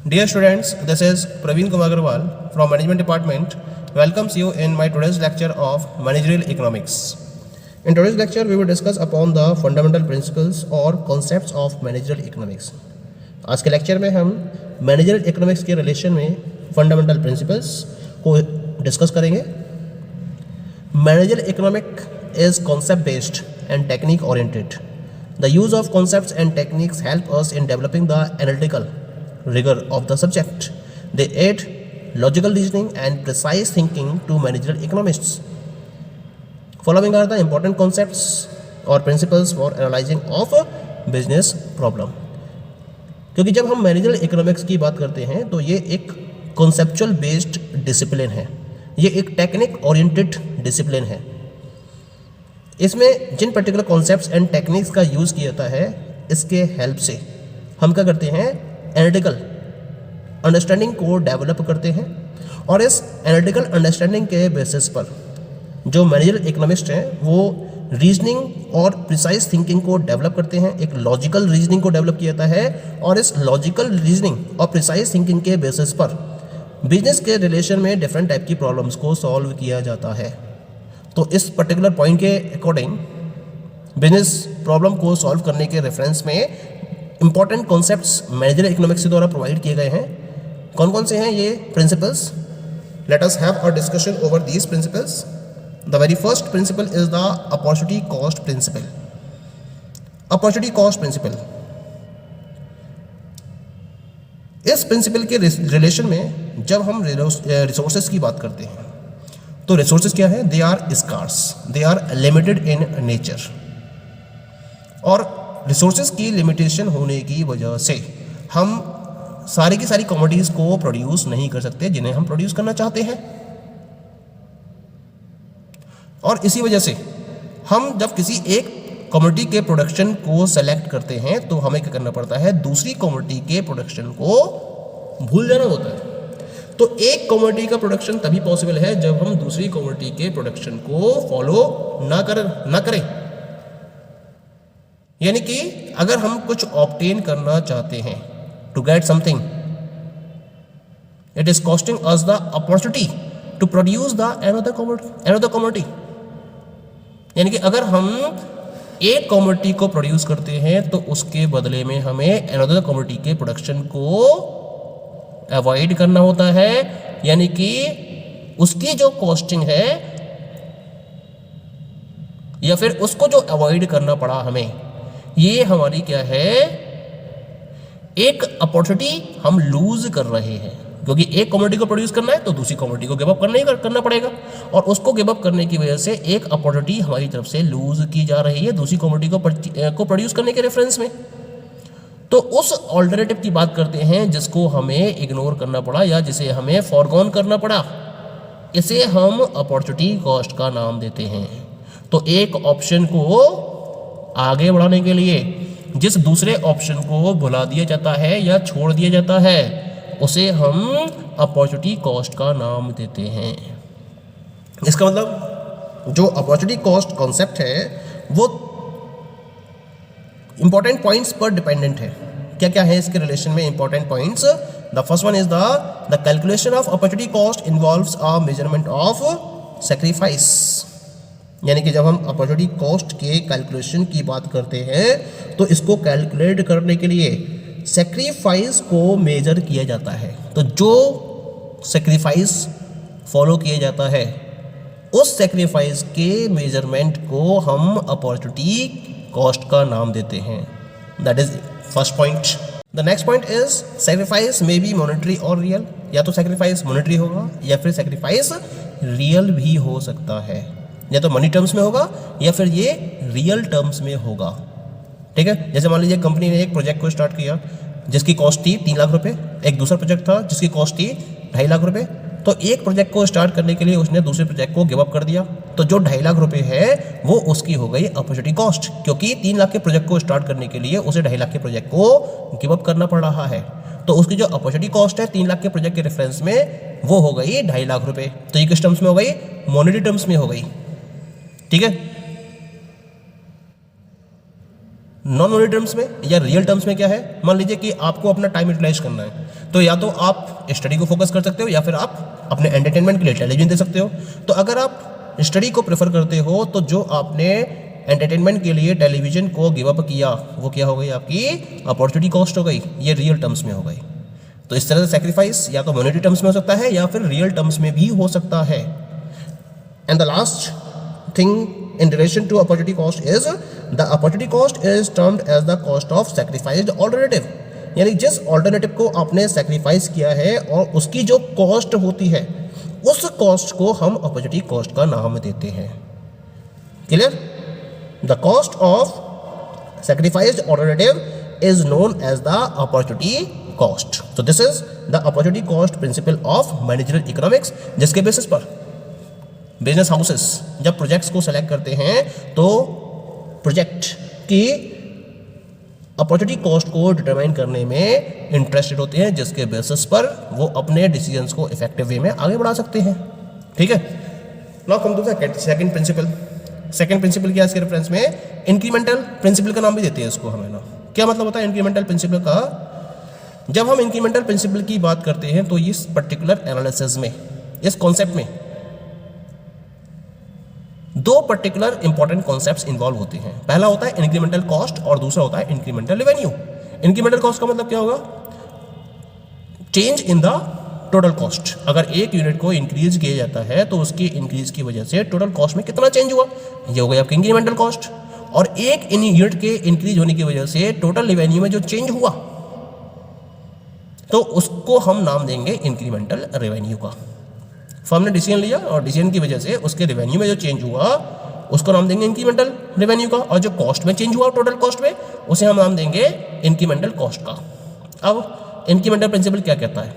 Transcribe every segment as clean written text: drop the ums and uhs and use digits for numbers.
Dear students, this is Praveen Kumar Agarwal from Management Department. Welcomes you in my today's lecture of Managerial Economics. In today's lecture, we will discuss upon the fundamental principles or concepts of Managerial Economics. आज के lecture में हम Managerial Economics के relation में fundamental principles को discuss करेंगे. Managerial Economics is concept based and technique oriented. The use of concepts and techniques help us in developing the analytical rigor of the subject. They aid logical reasoning and precise thinking to managerial economists. Following are the important concepts or principles for analyzing of a business problem. क्योंकि जब हम managerial economics की बात करते हैं तो ये एक कॉन्सेप्चुअल बेस्ड डिसिप्लिन है, ये एक टेक्निक ओरिएंटेड डिसिप्लिन है. इसमें जिन पर्टिकुलर कॉन्सेप्ट्स एंड टेक्निक्स का यूज़ किया जाता है, इसके हेल्प से हम क्या करते हैं, एनालिटिकल अंडरस्टैंडिंग को डेवलप करते हैं. और इस एनालिटिकल अंडरस्टैंडिंग के बेसिस पर जो मैनेजरियल इकोनॉमिस्ट हैं वो रीजनिंग और प्रिसाइज थिंकिंग को डेवलप करते हैं. एक लॉजिकल रीजनिंग को डेवलप किया जाता है और इस लॉजिकल रीजनिंग और प्रिसाइज थिंकिंग के बेसिस पर बिजनेस के रिलेशन में डिफरेंट टाइप की प्रॉब्लम्स को सॉल्व किया जाता है. तो इस पर्टिकुलर पॉइंट के अकॉर्डिंग बिजनेस प्रॉब्लम को सॉल्व करने के रेफरेंस में इंपॉर्टेंट कॉन्सेप्ट्स मैनेजरियल इकोनॉमिक्स के द्वारा प्रोवाइड किए गए हैं. कौन कौन से हैं ये principles? Let us have a discussion over these principles. The very first principle is the opportunity cost principle. Opportunity cost principle, इस प्रिंसिपल के रिलेशन में जब हम रिसोर्सेज की बात करते हैं तो रिसोर्सेज क्या है? They are scarce, they are limited in nature. और रिसोर्सेज की लिमिटेशन होने की वजह से हम सारी की सारी कमोडिटीज़ को प्रोड्यूस नहीं कर सकते जिन्हें हम प्रोड्यूस करना चाहते हैं. और इसी वजह से हम जब किसी एक कमोडिटी के प्रोडक्शन को सेलेक्ट करते हैं तो हमें क्या करना पड़ता है, दूसरी कमोडिटी के प्रोडक्शन को भूल जाना होता है. तो एक कमोडिटी का प्रोडक्शन तभी पॉसिबल है जब हम दूसरी कमोडिटी के प्रोडक्शन को फॉलो ना करें. यानी कि अगर हम कुछ ऑब्टेन करना चाहते हैं, to get something, it is costing us the opportunity to produce the another commodity. यानी कि अगर हम एक कमोडिटी को प्रोड्यूस करते हैं तो उसके बदले में हमें अनदर कमोडिटी के प्रोडक्शन को अवॉइड करना होता है. यानी कि उसकी जो कॉस्टिंग है या फिर उसको जो अवॉइड करना पड़ा हमें, ये हमारी क्या है, एक अपॉर्चुनिटी हम लूज कर रहे हैं. क्योंकि एक कमोडिटी को प्रोड्यूस करना है तो दूसरी कमोडिटी को गिव अप करना पड़ेगा, और उसको गिव अप करने की वजह से एक अपॉर्चुनिटी हमारी तरफ से लूज की जा रही है दूसरी कमोडिटी को प्रोड्यूस करने के रेफरेंस में. तो उस ऑल्टरनेटिव की बात करते हैं जिसको हमें इग्नोर करना पड़ा या जिसे हमें फॉरगॉन करना पड़ा. इसे हम अपॉर्चुनिटी कॉस्ट का नाम देते हैं. तो एक ऑप्शन को आगे बढ़ाने के लिए जिस दूसरे ऑप्शन को भुला दिया जाता है या छोड़ दिया जाता है उसे हम अपॉर्चुनिटी कॉस्ट का नाम देते हैं. इसका मतलब जो अपॉर्चुनिटी कॉस्ट कॉन्सेप्ट है वो इंपॉर्टेंट पॉइंट्स पर डिपेंडेंट है. क्या क्या है इसके रिलेशन में important points? The first one is the calculation of opportunity cost involves a measurement of sacrifice. यानी कि जब हम अपॉर्चुनिटी कॉस्ट के कैलकुलेशन की बात करते हैं तो इसको कैलकुलेट करने के लिए सैक्रिफाइस को मेजर किया जाता है. तो जो सैक्रिफाइस फॉलो किया जाता है उस सैक्रिफाइस के मेजरमेंट को हम अपॉर्चुनिटी कॉस्ट का नाम देते हैं. That is first point. The next point is sacrifice may be monetary और रियल. या तो सैक्रिफाइस मॉनेटरी होगा या फिर सैक्रिफाइस रियल भी हो सकता है. या तो मनी टर्म्स में होगा या फिर ये रियल टर्म्स में होगा. ठीक है, जैसे मान लीजिए कंपनी ने एक प्रोजेक्ट को स्टार्ट किया जिसकी कॉस्ट थी 3 लाख रुपए, एक दूसरा प्रोजेक्ट था जिसकी कॉस्ट थी 2.5 लाख रुपए. तो एक प्रोजेक्ट को स्टार्ट करने के लिए उसने दूसरे प्रोजेक्ट को गिव अप कर दिया. तो जो 2.5 लाख रुपए है वो उसकी हो गई अपॉर्चुनिटी कॉस्ट, क्योंकि 3 लाख के प्रोजेक्ट को स्टार्ट करने के लिए उसे 2.5 लाख के प्रोजेक्ट को गिव अप करना पड़ रहा है. तो उसकी जो अपॉर्चुनिटी कॉस्ट है 3 लाख के प्रोजेक्ट के रेफरेंस में वो हो गई 2.5 लाख रुपए. तो ये किस टर्म्स में हो गई? मॉनेटरी टर्म्स में हो गई. ठीक है. नॉन मॉनिटरी टर्म्स में या रियल टर्म्स में क्या है, मान लीजिए कि आपको अपना टाइम यूटिलाइज करना है, तो या तो आप स्टडी को फोकस कर सकते हो या फिर आप अपने एंटरटेनमेंट के लिए टेलीविजन दे सकते हो। तो अगर आप स्टडी को प्रेफर करते हो तो जो आपने एंटरटेनमेंट के लिए टेलीविजन को गिव अप किया वो क्या हो गई, आपकी अपॉर्चुनिटी कॉस्ट हो गई, ये रियल टर्म्स में हो गई। तो इस तरह से सेक्रीफाइस या तो मॉनेटरी टर्म्स में हो सकता है या फिर रियल टर्म्स में भी हो सकता है। And the last thing in relation to opportunity cost is the opportunity cost is termed as the cost of sacrificed alternative, यानी जिस ऑल्टरनेटिव को आपने सेक्रीफाइस किया है और उसकी जो कॉस्ट होती है उस कॉस्ट को हम अपॉर्चुनिटी कॉस्ट का नाम देते हैं। Clear? The cost of sacrificed alternative is known as the opportunity cost. तो this is the opportunity cost principle of managerial economics, जिसके बेसिस पर बिजनेस हाउसेस जब प्रोजेक्ट्स को सेलेक्ट करते हैं तो प्रोजेक्ट की अपॉर्चुनिटी कॉस्ट को डिटरमाइन करने में इंटरेस्टेड होते हैं, जिसके बेसिस पर वो अपने डिसीजंस को इफेक्टिव वे में आगे बढ़ा सकते हैं। ठीक है, now come to the second principle. Second principle क्या है इसके रेफरेंस में, इंक्रीमेंटल प्रिंसिपल का नाम भी देते हैं इसको हमें ना। क्या मतलब होता है इंक्रीमेंटल प्रिंसिपल का? जब हम इंक्रीमेंटल प्रिंसिपल की बात करते हैं तो इस पर्टिकुलर एनालिसिस में, इस कॉन्सेप्ट में दो पर्टिकुलर इंपॉर्टेंट कॉन्सेप्ट्स इन्वॉल्व होते हैं। पहला होता है इंक्रीमेंटल कॉस्ट और दूसरा होता है इंक्रीमेंटल रेवेन्यू। इंक्रीमेंटल कॉस्ट का मतलब क्या होगा, change in the total cost. अगर एक यूनिट को इंक्रीज किया जाता है तो उसकी इंक्रीज की वजह से टोटल कॉस्ट में कितना चेंज हुआ, ये हो गया आपकी इंक्रीमेंटल कॉस्ट। और एक इन यूनिट के इंक्रीज होने की वजह से टोटल रेवेन्यू में जो चेंज हुआ तो उसको हम नाम देंगे इंक्रीमेंटल रेवेन्यू का। फर्म ने डिसीजन लिया और डिसीजन की वजह से उसके रेवेन्यू में जो चेंज हुआ उसको नाम देंगे इंक्रीमेंटल रेवेन्यू का, और जो कॉस्ट में चेंज हुआ टोटल कॉस्ट में उसे हम नाम देंगे इंक्रीमेंटल कॉस्ट का। अब इंक्रीमेंटल प्रिंसिपल क्या कहता है,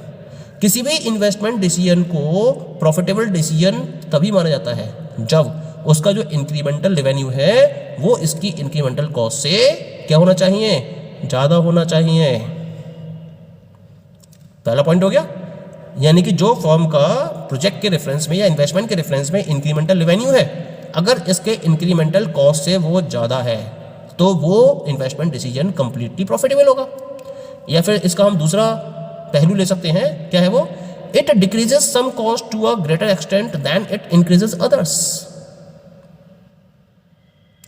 किसी भी इन्वेस्टमेंट डिसीजन को प्रॉफिटेबल डिसीजन तभी माना जाता है जब उसका जो इंक्रीमेंटल रेवेन्यू है वो इसकी इंक्रीमेंटल कॉस्ट से क्या होना चाहिए, ज़्यादा होना चाहिए। पहला पॉइंट हो गया, यानी कि जो फर्म का प्रोजेक्ट के रेफरेंस में या इन्वेस्टमेंट के रेफरेंस में इंक्रीमेंटल रेवेन्यू है, अगर इसके इंक्रीमेंटल कॉस्ट से वो ज़्यादा है तो वो इन्वेस्टमेंट डिसीजन कंप्लीटली प्रॉफिटेबल होगा। या फिर इसका हम दूसरा पहलू ले सकते हैं, क्या है वो, it decreases some cost to a greater extent than it increases others.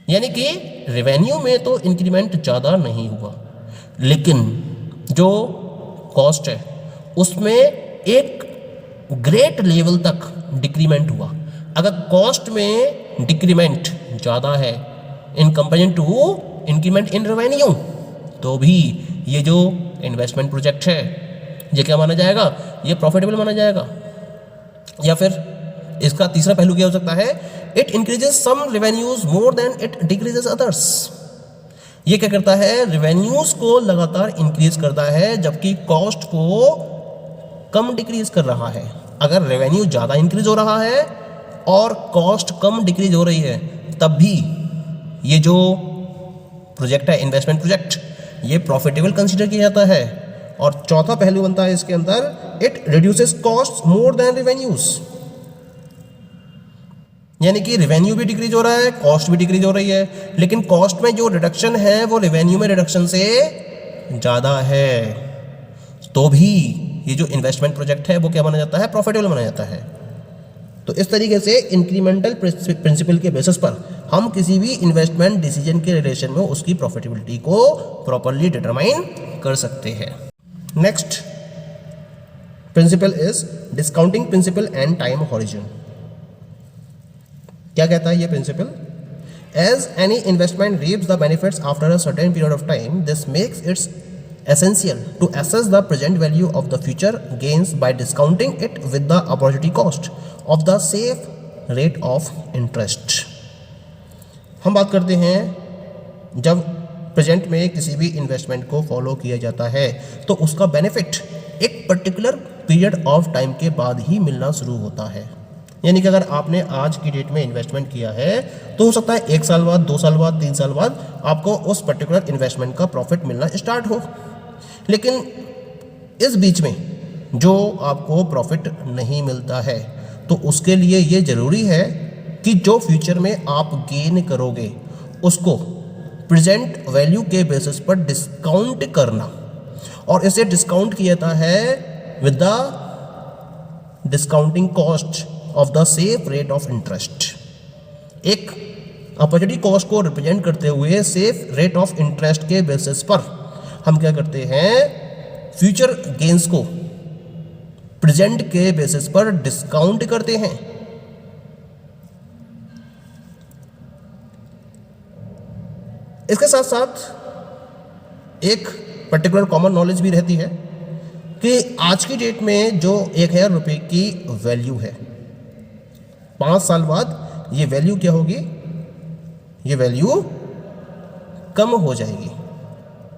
यानी कि रेवेन्यू में तो इंक्रीमेंट ज़्यादा नहीं हुआ लेकिन जो कॉस्ट है उसमें एक ग्रेट लेवल तक डिक्रीमेंट हुआ। अगर कॉस्ट में डिक्रीमेंट ज़्यादा है in comparison to increment in revenue तो भी ये जो इन्वेस्टमेंट प्रोजेक्ट है ये क्या माना जाएगा, ये प्रॉफिटेबल माना जाएगा। या फिर इसका तीसरा पहलू क्या हो सकता है, it increases some revenues more than it decreases others. ये क्या करता है, रेवेन्यूज को लगातार इंक्रीज करता है जबकि कॉस्ट को कम डिक्रीज कर रहा है। अगर रेवेन्यू ज़्यादा इंक्रीज हो रहा है और कॉस्ट कम डिक्रीज हो रही है तब भी ये जो प्रोजेक्ट है इन्वेस्टमेंट प्रोजेक्ट ये प्रॉफिटेबल कंसीडर किया जाता है। और चौथा पहलू बनता है इसके अंदर, it reduces cost more than revenues. यानी कि रेवेन्यू भी डिक्रीज हो रहा है, कॉस्ट भी डिक्रीज हो रही है, लेकिन कॉस्ट में जो रिडक्शन है वो रेवेन्यू में रिडक्शन से ज़्यादा है, तो भी ये जो इन्वेस्टमेंट प्रोजेक्ट है वो क्या माना जाता है, प्रॉफिटेबल माना जाता है। तो इस तरीके से इंक्रीमेंटल प्रिंसिपल के बेसिस पर हम किसी भी इन्वेस्टमेंट डिसीजन के रिलेशन में उसकी प्रॉफिटेबिलिटी को प्रॉपरली डिटरमाइन कर सकते हैं। Next principle is discounting principle and time horizon. क्या कहता है ये principle, as any investment reaps the benefits after a certain period of time, this makes its essential to assess the present value of the future gains by discounting it with the opportunity cost of the safe rate of interest। हम बात करते हैं जब present में किसी भी investment को follow किया जाता है तो उसका बेनिफिट एक पर्टिकुलर पीरियड ऑफ टाइम के बाद ही मिलना शुरू होता है। यानी कि अगर आपने आज की डेट में इन्वेस्टमेंट किया है तो हो सकता है 1 साल बाद, 2 साल बाद, 3 साल बाद आपको उस पर्टिकुलर इन्वेस्टमेंट का प्रॉफिट मिलना स्टार्ट हो, लेकिन इस बीच में जो आपको प्रॉफिट नहीं मिलता है तो उसके लिए ये ज़रूरी है कि जो फ्यूचर में आप गेन करोगे उसको प्रेजेंट वैल्यू के बेसिस पर डिस्काउंट करना, और इसे डिस्काउंट किया जाता है with the discounting cost of the safe rate of interest. एक अपॉर्चुनिटी कॉस्ट को रिप्रेजेंट करते हुए सेफ रेट ऑफ इंटरेस्ट के बेसिस पर हम क्या करते हैं, फ्यूचर गेन्स को प्रेजेंट के बेसिस पर डिस्काउंट करते हैं। इसके साथ साथ एक पर्टिकुलर कॉमन नॉलेज भी रहती है कि आज की डेट में जो 1000 रुपये की वैल्यू है, 5 साल बाद ये वैल्यू क्या होगी, ये वैल्यू कम हो जाएगी।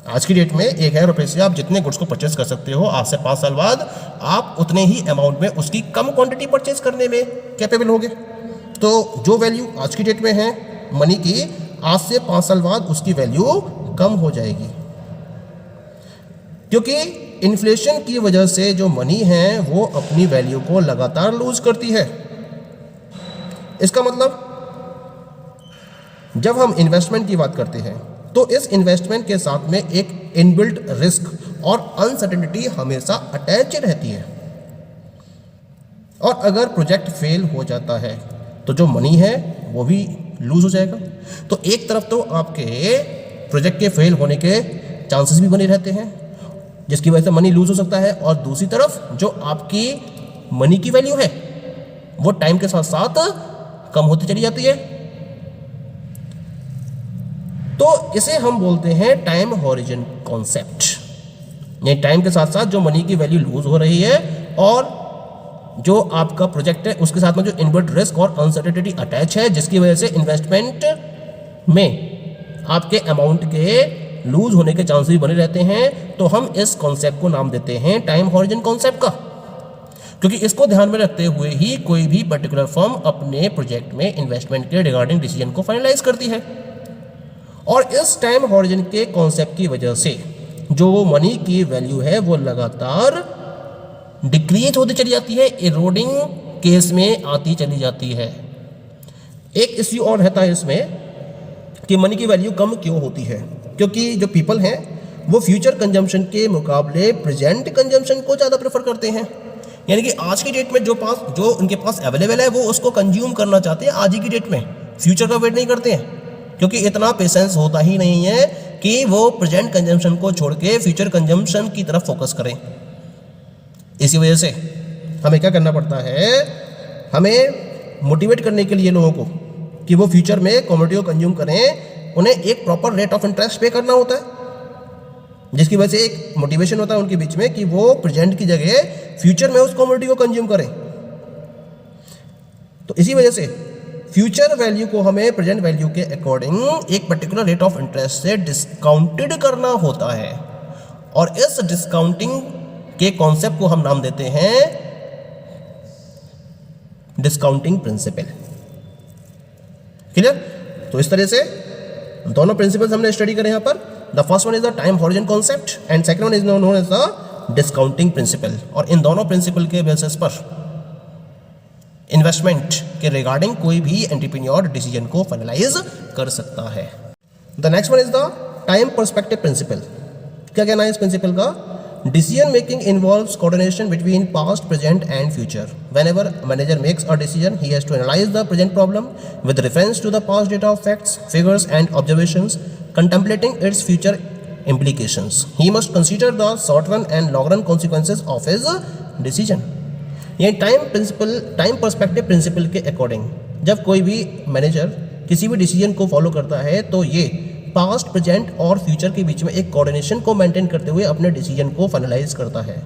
आज की डेट में 1000 रुपये से आप जितने गुड्स को परचेस कर सकते हो, आज से 5 साल बाद आप उतने ही अमाउंट में उसकी कम क्वांटिटी परचेस करने में कैपेबल होगे। तो जो वैल्यू आज की डेट में है मनी की, आज से 5 साल बाद उसकी वैल्यू कम हो जाएगी, क्योंकि इन्फ्लेशन की वजह से जो मनी है वो अपनी वैल्यू को लगातार लूज करती है। इसका मतलब जब हम इन्वेस्टमेंट की बात करते हैं तो इस इन्वेस्टमेंट के साथ में एक इनबिल्ट रिस्क और अनसर्टेनिटी हमेशा अटैच रहती है, और अगर प्रोजेक्ट फेल हो जाता है तो जो मनी है वो भी लूज हो जाएगा। तो एक तरफ तो आपके प्रोजेक्ट के फेल होने के चांसेस भी बने रहते हैं जिसकी वजह से मनी लूज हो सकता है, और दूसरी तरफ जो आपकी मनी की वैल्यू है वो टाइम के साथ साथ कम होती चली जाती है। तो इसे हम बोलते हैं टाइम हॉरिजन कॉन्सेप्ट। ये टाइम के साथ साथ जो मनी की वैल्यू लूज हो रही है और जो आपका प्रोजेक्ट है उसके साथ में जो इनबिल्ट रिस्क और अनसर्टेनिटी अटैच है, जिसकी वजह से इन्वेस्टमेंट में आपके अमाउंट के लूज होने के चांसेस भी बने रहते हैं। तो हम इस कॉन्सेप्ट को नाम देते हैं टाइम हॉरिजन कॉन्सेप्ट का, क्योंकि इसको ध्यान में रखते हुए ही कोई भी पर्टिकुलर फर्म अपने प्रोजेक्ट में इन्वेस्टमेंट के रिगार्डिंग डिसीजन को फाइनलाइज करती है। और इस टाइम हॉरिजन के कॉन्सेप्ट की वजह से जो मनी की वैल्यू है वो लगातार डिक्रीज होती चली जाती है, इरोडिंग केस में आती चली जाती है। एक इश्यू और रहता है इसमें कि मनी की वैल्यू कम क्यों होती है, क्योंकि जो पीपल हैं वो फ्यूचर कंजम्पशन के मुकाबले प्रेजेंट कंजम्पशन को ज़्यादा प्रेफर करते हैं। यानी कि आज की डेट में जो उनके पास अवेलेबल है वो उसको कंज्यूम करना चाहते हैं आज ही की डेट में, फ्यूचर का वेट नहीं करते हैं, क्योंकि इतना पेशेंस होता ही नहीं है कि वो प्रेजेंट कंजम्पशन को छोड़ के फ्यूचर कंजम्पशन की तरफ फोकस करें। इसी वजह से हमें क्या करना पड़ता है, हमें मोटिवेट करने के लिए लोगों को कि वो फ्यूचर में कमोडिटी को कंज्यूम करें, उन्हें एक प्रॉपर रेट ऑफ इंटरेस्ट पे करना होता है, जिसकी वजह से एक मोटिवेशन होता है उनके बीच में कि वो प्रेजेंट की जगह फ्यूचर में उस कमोडिटी को कंज्यूम करें। तो इसी वजह से फ्यूचर वैल्यू को हमें प्रेजेंट वैल्यू के अकॉर्डिंग एक पर्टिकुलर रेट ऑफ इंटरेस्ट से डिस्काउंटेड करना होता है, और इस डिस्काउंटिंग के कॉन्सेप्ट को हम नाम देते हैं डिस्काउंटिंग प्रिंसिपल। क्लियर? तो इस तरह से दोनों प्रिंसिपल्स हमने स्टडी करे यहाँ पर। The first one is the time horizon concept and second one is known as the discounting principle. और इन दोनों प्रिंसिपल के बेसिस पर इन्वेस्टमेंट के रिगार्डिंग कोई भी एंटरप्रेन्योर डिसीजन को फाइनलाइज कर सकता है। The next one is the time perspective principle. क्या कहना है इस प्रिंसिपल का? Decision making involves coordination between past, present and future. Whenever a manager makes a decision, he has to analyze the present problem with reference to the past data of facts, figures and observations, contemplating its future implications. He must consider the short run and long run consequences of his decision. ये time perspective principal के according जब कोई भी manager किसी भी decision को follow करता है तो ये पास्ट, प्रेजेंट और फ्यूचर के बीच में एक कोऑर्डिनेशन को मेंटेन करते हुए अपने डिसीजन को फाइनलाइज करता है।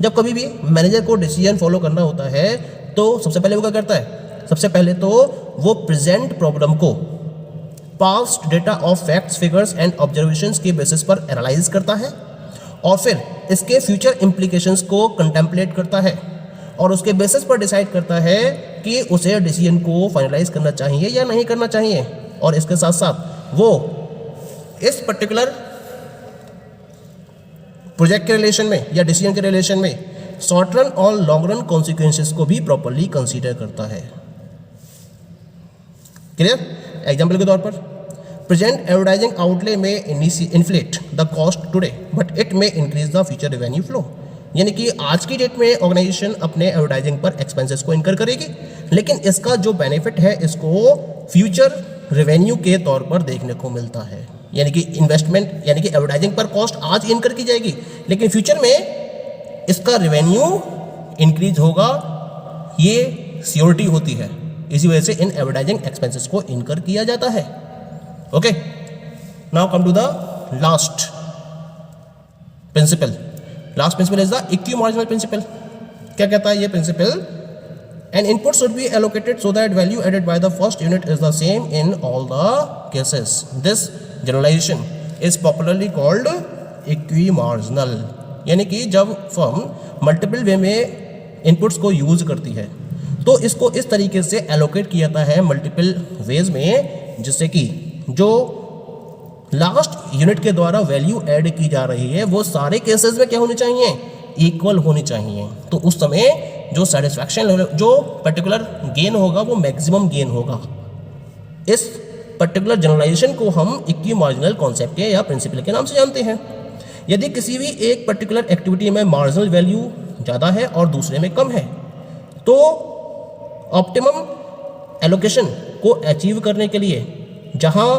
जब कभी भी मैनेजर को डिसीजन फॉलो करना होता है तो सबसे पहले वो क्या करता है? सबसे पहले तो वो प्रेजेंट प्रॉब्लम को past data of facts, figures and observations के बेसिस पर एनालाइज करता है, और फिर इसके फ्यूचर इम्प्लीकेशंस को कंटेम्पलेट करता है, और उसके बेसिस पर डिसाइड करता है कि उसे डिसीजन को फाइनलाइज करना चाहिए या नहीं करना चाहिए। और इसके साथ साथ वो इस पर्टिकुलर प्रोजेक्ट के रिलेशन में या डिसीजन के रिलेशन में शॉर्ट रन और लॉन्ग रन कॉन्सिक्वेंसेस को भी प्रॉपर्ली कंसीडर करता है। क्लियर? एग्जाम्पल के तौर पर present advertising outlay may inflate the cost today but it may increase the future revenue flow. यानी कि आज की डेट में ऑर्गेनाइजेशन अपने एडवर्टाइजिंग पर एक्सपेंसेस को इनकर करेगी, लेकिन इसका जो बेनिफिट है इसको फ्यूचर रेवेन्यू के तौर पर देखने को मिलता है। यानी कि इन्वेस्टमेंट यानी कि एडवर्टाइजिंग पर कॉस्ट आज इनकर की जाएगी, लेकिन फ्यूचर में इसका रेवेन्यू इंक्रीज होगा, ये सियोरिटी होती है। इसी वजह से इन एडवर्टाइजिंग एक्सपेंसेस को इनकर किया जाता है। Okay, now come to the last principle. Last principle is the equimarginal principle. क्या कहता है ये प्रिंसिपल? An input should be allocated so that value added by the first unit is the same in all the cases. This generalization is popularly called equimarginal. यानी कि जब firm multiple वे में inputs को यूज करती है तो इसको इस तरीके से एलोकेट किया जाता है मल्टीपल वेज में, जिससे कि जो लास्ट यूनिट के द्वारा वैल्यू ऐड की जा रही है वो सारे केसेस में क्या होनी चाहिए? इक्वल होनी चाहिए। तो उस समय जो सेटिस्फैक्शन जो पर्टिकुलर गेन होगा वो मैक्सिमम गेन होगा। इस पर्टिकुलर जनरलाइजेशन को हम इक्विमार्जिनल कॉन्सेप्ट या प्रिंसिपल के नाम से जानते हैं। यदि किसी भी एक पर्टिकुलर एक्टिविटी में मार्जिनल वैल्यू ज़्यादा है और दूसरे में कम है तो ऑप्टिमम एलोकेशन को अचीव करने के लिए जहाँ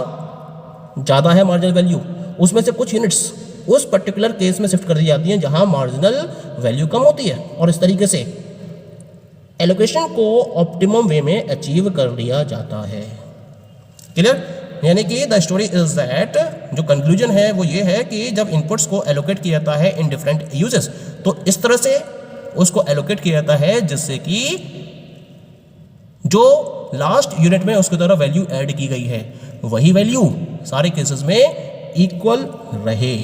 ज़्यादा है मार्जिनल वैल्यू उसमें से कुछ यूनिट्स उस पर्टिकुलर केस में शिफ्ट कर दी जाती हैं जहाँ मार्जिनल वैल्यू कम होती है, और इस तरीके से एलोकेशन को ऑप्टिमम वे में अचीव कर लिया जाता है। क्लियर? यानी कि द स्टोरी इज दैट, जो कंक्लूजन है वो ये है कि जब इनपुट्स को एलोकेट किया जाता है इन डिफरेंट यूजेस तो इस तरह से उसको एलोकेट किया जाता है जिससे कि जो लास्ट यूनिट में उसके द्वारा वैल्यू ऐड की गई है वही वैल्यू सारे केसेस में इक्वल रहे।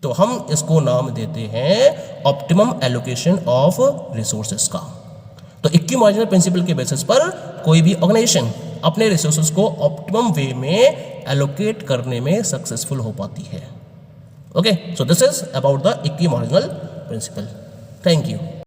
तो हम इसको नाम देते हैं ऑप्टिमम एलोकेशन ऑफ रिसोर्सेस का। तो इक्विमार्जिनल प्रिंसिपल के बेसिस पर कोई भी ऑर्गेनाइजेशन अपने रिसोर्सेस को ऑप्टिमम वे में एलोकेट करने में सक्सेसफुल हो पाती है। Okay, so this is about the equimarginal principle. Thank you.